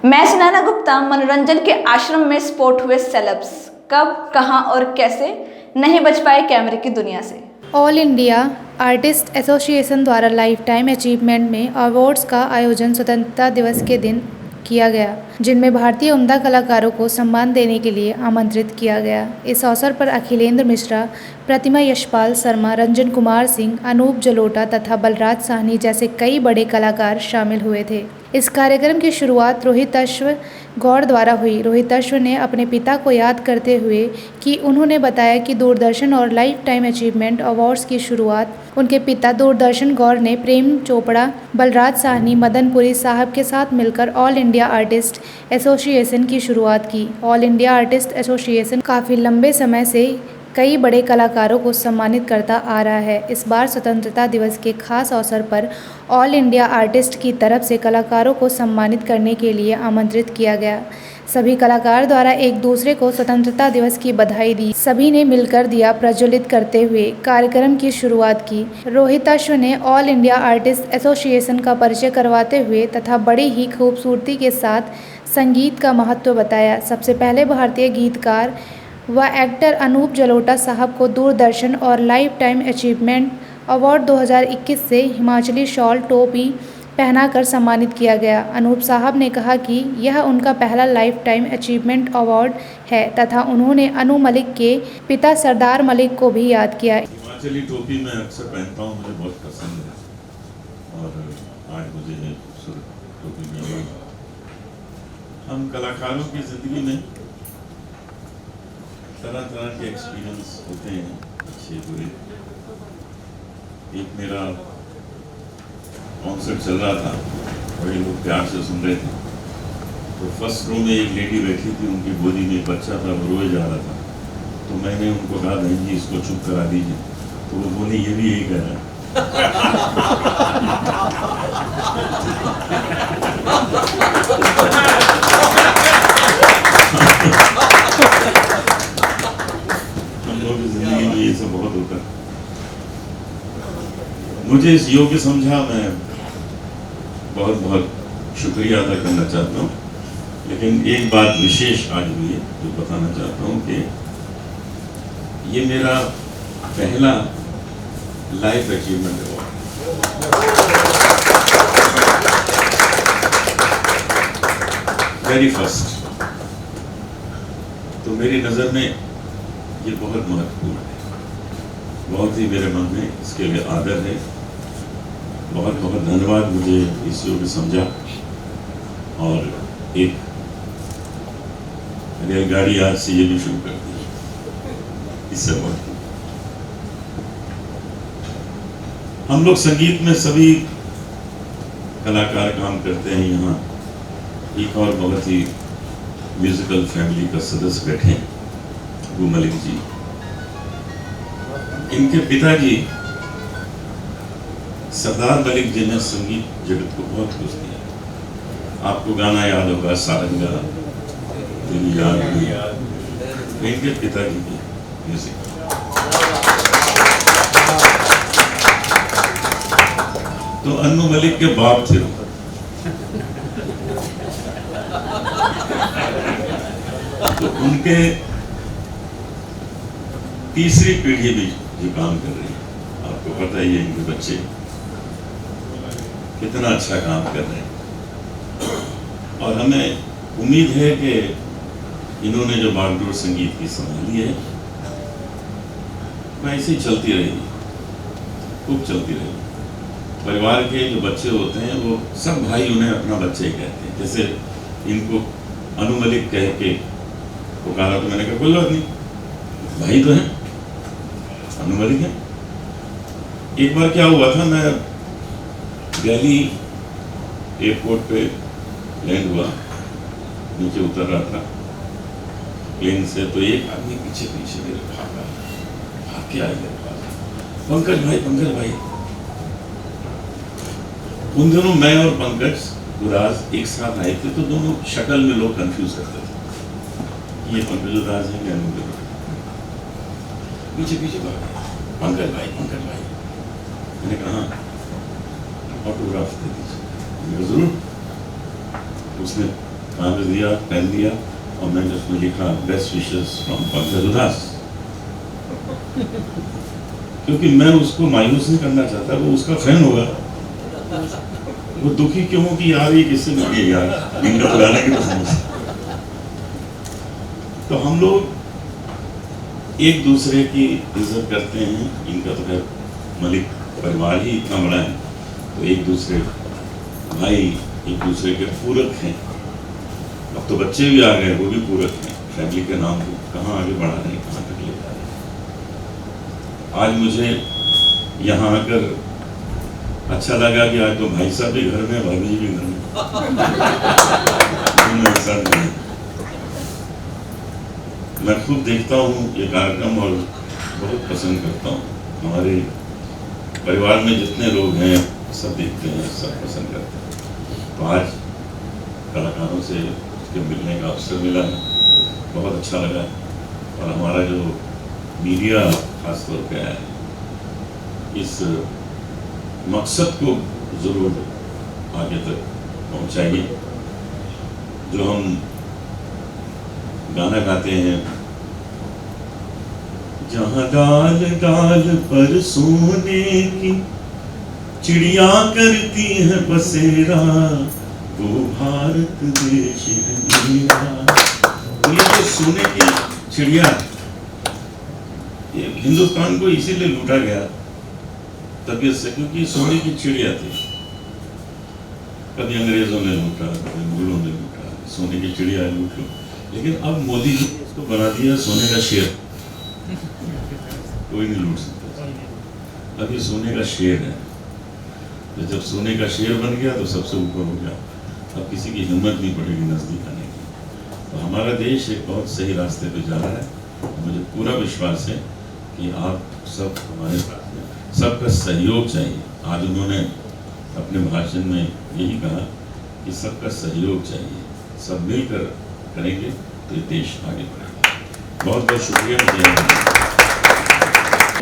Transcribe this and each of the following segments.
मैं सुनैना गुप्ता। मनोरंजन के आश्रम में स्पॉट हुए सेलेब्स, कब, कहां और कैसे नहीं बच पाए कैमरे की दुनिया से। ऑल इंडिया आर्टिस्ट एसोसिएशन द्वारा लाइफ टाइम अचीवमेंट में अवार्ड्स का आयोजन स्वतंत्रता दिवस के दिन किया गया, जिनमें भारतीय उम्दा कलाकारों को सम्मान देने के लिए आमंत्रित किया गया। इस अवसर पर अखिलेंद्र मिश्रा, प्रतिमा यशपाल शर्मा, रंजन कुमार सिंह, अनूप जलोटा तथा बलराज साहनी जैसे कई बड़े कलाकार शामिल हुए थे। इस कार्यक्रम की शुरुआत रोहिताश्व गौड़ द्वारा हुई। रोहिताश्व ने अपने पिता को याद करते हुए कि उन्होंने बताया कि दूरदर्शन और लाइफ टाइम अचीवमेंट अवार्ड्स की शुरुआत उनके पिता दूरदर्शन गौड़ ने प्रेम चोपड़ा, बलराज साहनी, मदनपुरी साहब के साथ मिलकर ऑल इंडिया आर्टिस्ट एसोसिएशन की शुरुआत की। ऑल इंडिया आर्टिस्ट एसोसिएशन काफ़ी लंबे समय से कई बड़े कलाकारों को सम्मानित करता आ रहा है। इस बार स्वतंत्रता दिवस के खास अवसर पर ऑल इंडिया आर्टिस्ट की तरफ से कलाकारों को सम्मानित करने के लिए आमंत्रित किया गया। सभी कलाकार द्वारा एक दूसरे को स्वतंत्रता दिवस की बधाई दी। सभी ने मिलकर दिया प्रज्वलित करते हुए कार्यक्रम की शुरुआत की। रोहिताश्व ने ऑल इंडिया आर्टिस्ट एसोसिएशन का परिचय करवाते हुए तथा बड़ी ही खूबसूरती के साथ संगीत का महत्व बताया। सबसे पहले भारतीय गीतकार व एक्टर अनूप जलोटा साहब को दूरदर्शन और लाइफ टाइम अचीवमेंट अवार्ड 2021 से हिमाचली शॉल टोपी पहनाकर सम्मानित किया गया। अनूप साहब ने कहा कि यह उनका पहला लाइफ टाइम अचीवमेंट अवार्ड है तथा उन्होंने अनु मलिक के पिता सरदार मलिक को भी याद किया। हिमाचली टोपी मैं अक्सर पहनता हूँ, मुझे बहुत पसंद है और आज मुझे ये खूबसूरत टोपी मिली। हम कलाकारों की ज़िंदगी में तरह तरह के एक्सपीरियंस होते हैं, अच्छे बुरे। एक मेरा कॉन्सर्ट चल रहा था, बड़े लोग प्यार से सुन रहे थे, तो फर्स्ट रो में एक लेडी बैठी थी, उनकी गोदी में एक बच्चा था, वो रोए जा रहा था। तो मैंने उनको कहा, बहन जी इसको चुप करा दीजिए। तो वो बोली, ये भी यही कह रहा है। हम लोग की जिंदगी में ये सब बहुत होता है। मुझे इस योग्य समझा, मैं बहुत बहुत शुक्रिया अदा करना चाहता हूँ। लेकिन एक बात विशेष आज हुई है जो बताना चाहता हूँ कि ये मेरा पहला life achievement award. Very first. तो मेरी नज़र में ये बहुत महत्वपूर्ण है, बहुत ही मेरे मन में इसके लिए आदर है। बहुत बहुत धन्यवाद मुझे इस योग्य समझा। और एक रेलगाड़ी आज से ये भी शुरू कर दी इससे बहुत। हम लोग संगीत में सभी कलाकार काम करते हैं। यहाँ एक और बहुत ही म्यूजिकल फैमिली का सदस्य बैठे हैं, अबू मलिक जी। इनके पिताजी सरदार मलिक जी ने संगीत जगत को बहुत कुछ दिया। आपको गाना याद होगा, सारंगा दिल याद, इनके पिताजी की म्यूजिक। तो अन्नू मलिक के बाप थे। तो उनके तीसरी पीढ़ी भी जो काम कर रही है, आपको पता ही है इनके बच्चे कितना अच्छा काम कर रहे हैं। और हमें उम्मीद है कि इन्होंने जो बागडोर संगीत की संभाली है वह ऐसे ही चलती रहेगी, खूब चलती रहेगी। परिवार के जो बच्चे होते हैं वो सब भाई उन्हें अपना बच्चे ही कहते हैं। जैसे इनको अनु मलिक कह के पुकारा तो मैंने कहा कोई बात नहीं, भाई तो हैं, अनु मलिक है। एक बार क्या हुआ था, मैं दिल्ली एयरपोर्ट पे लैंड हुआ, नीचे उतर रहा था प्लेन से, तो एक आदमी पीछे पीछे मेरे भाग के आया, पंकज भाई। उन दोनों मैं और पंकज उदास एक साथ आए थे, तो दोनों शक्ल में लोग कंफ्यूज करते थे, ये पंकज उदास है क्या? पीछे पीछे भाग, पंकज भाई। मैंने कहा ऑटोग्राफ दे दीजिए। जरूर। उसने कागज दिया, पेन दिया और मैंने उसमें लिखा बेस्ट विशेस फ्रॉम पंकज उदास, क्योंकि मैं उसको मायूस नहीं करना चाहता, वो उसका फैन होगा, वो दुखी क्यों हो कि यार ये किससे मिल गया यार, इनका बुलाने की तो समझ। तो हम लोग एक दूसरे की इज्जत करते हैं, इनका तो खैर मलिक परिवार ही इतना बड़ा है, तो एक दूसरे भाई एक दूसरे के पूरक हैं। अब तो बच्चे भी आ गए, वो भी पूरक हैं, फैमिली के नाम को कहाँ आगे बढ़ा रहे हैं, कहाँ तक ले जा रहे हैं। आज मुझे यहाँ आकर अच्छा लगा कि आज तो भाई साहब भी घर में, भाभी जी भी घर में, दोनों एक साथ में। मैं खुद देखता हूँ ये कार्यक्रम और बहुत पसंद करता हूँ। हमारे परिवार में जितने लोग हैं सब देखते हैं, सब पसंद करते हैं। तो आज कलाकारों से उसके मिलने का अवसर मिला है, बहुत अच्छा लगा। और हमारा जो मीडिया खासतौर पे है, इस मकसद को ज़रूर आगे तक पहुंचाइए। जो हम गाना गाते हैं, जहाँ डाल डाल पर सोने की चिड़िया करती है बसेरा, वो भारत देश है मेरा। तो ये जो सोने की चिड़िया, ये हिंदुस्तान को इसीलिए लूटा गया तबीयत से, क्योंकि सोने की चिड़िया थी। कभी अंग्रेजों ने लूटा, कभी मुगलों ने लूटा, सोने की चिड़िया लूट लो। लेकिन अब मोदी जी ने इसको बना दिया सोने का शेर, कोई नहीं लूट सकता। अब ये सोने का शेर है, तो जब सोने का शेर बन गया तो सबसे ऊपर हो गया। अब किसी की हिम्मत नहीं पड़ेगी नजदीक आने की। तो हमारा देश एक बहुत सही रास्ते पे जा रहा है। मुझे पूरा विश्वास है कि आप सब हमारे साथ हैं, सबका सहयोग चाहिए। आज उन्होंने अपने भाषण में यही कहा कि सबका सहयोग चाहिए, सब मिलकर करेंगे तो ये देश आगे बढ़ेगा। बहुत बहुत शुक्रिया।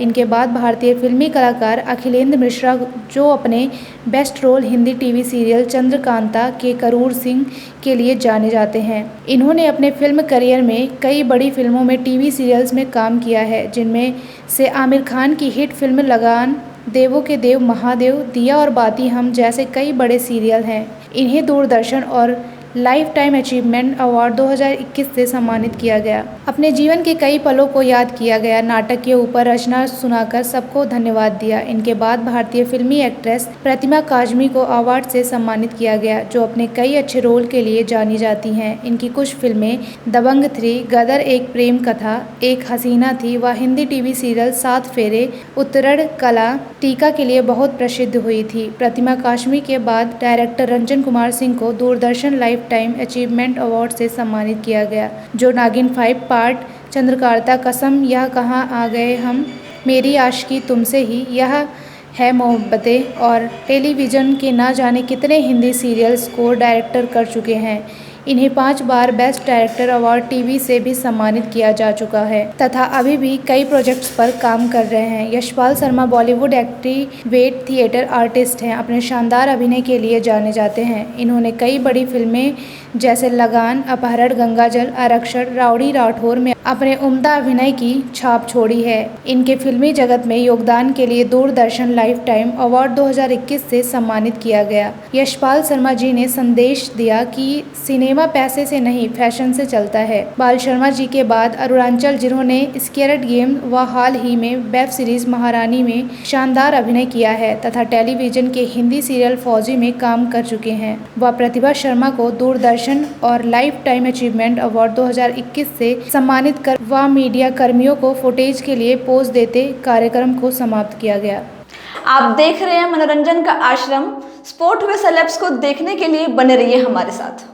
इनके बाद भारतीय फिल्मी कलाकार अखिलेंद्र मिश्रा, जो अपने best role Hindi TV serial Chandrakanta के करूर सिंह के लिए जाने जाते हैं। इन्होंने अपने फिल्म करियर में कई बड़ी फिल्मों में टीवी सीरियल्स में काम किया है, जिनमें से आमिर खान की हिट फिल्म लगान, देवों के देव महादेव, दिया और बाती हम जैसे कई बड़े सीरियल हैं। इन्हें दूरदर्शन और लाइफ टाइम अचीवमेंट अवार्ड 2021 से सम्मानित किया गया। अपने जीवन के कई पलों को याद किया गया नाटक के ऊपर रचना सुनाकर सबको धन्यवाद दिया। इनके बाद भारतीय फिल्मी एक्ट्रेस प्रतिमा काजमी को अवार्ड से सम्मानित किया गया, जो अपने कई अच्छे रोल के लिए जानी जाती हैं। इनकी कुछ फिल्में दबंग 3, गदर एक प्रेम कथा, एक हसीना थी व हिंदी टीवी सीरियल 7 फेरे, उत्तरण कला, टीका के लिए बहुत प्रसिद्ध हुई थी। प्रतिमा काजमी के बाद डायरेक्टर रंजन कुमार सिंह को Doordarshan life time achievement award से सम्मानित किया गया, जो नागिन 5 पार्ट, चंद्रकांता, कसम, यह कहाँ आ गए हम, मेरी आशिकी तुमसे ही, यह है मोहब्बतें और टेलीविज़न के ना जाने कितने हिंदी सीरियल्स को डायरेक्टर कर चुके हैं। इन्हें 5 बार बेस्ट डायरेक्टर अवार्ड टीवी से भी सम्मानित किया जा चुका है तथा अभी भी कई प्रोजेक्ट्स पर काम कर रहे हैं। Yashpal Sharma Bollywood activate theatre artist हैं। अपने शानदार अभिनय के लिए जाने जाते हैं। इन्होंने कई बड़ी फिल्में जैसे लगान, अपहरण, गंगाजल, आरक्षण, राउडी राठौर में अपने उम्दा अभिनय की छाप छोड़ी है। इनके फिल्मी जगत में योगदान के लिए दूरदर्शन लाइफ टाइम अवार्ड 2021 से सम्मानित किया गया। यशपाल शर्मा जी ने संदेश दिया कि सिनेमा पैसे से नहीं, फैशन से चलता है। बाल शर्मा जी के बाद अरुणाचल, जिन्होंने स्केरट गेम व हाल ही में वेब सीरीज महारानी में शानदार अभिनय किया है तथा टेलीविजन के हिंदी सीरियल फौजी में काम कर चुके हैं। वह प्रतिभा शर्मा को दूरदर्शन और लाइफ टाइम अचीवमेंट अवार्ड 2021 से सम्मानित कर व मीडिया कर्मियों को फुटेज के लिए पोज देते कार्यक्रम को समाप्त किया गया। आप देख रहे हैं मनोरंजन का आश्रम। स्पोर्ट व सेलेब्स को देखने के लिए बने रहिए हमारे साथ।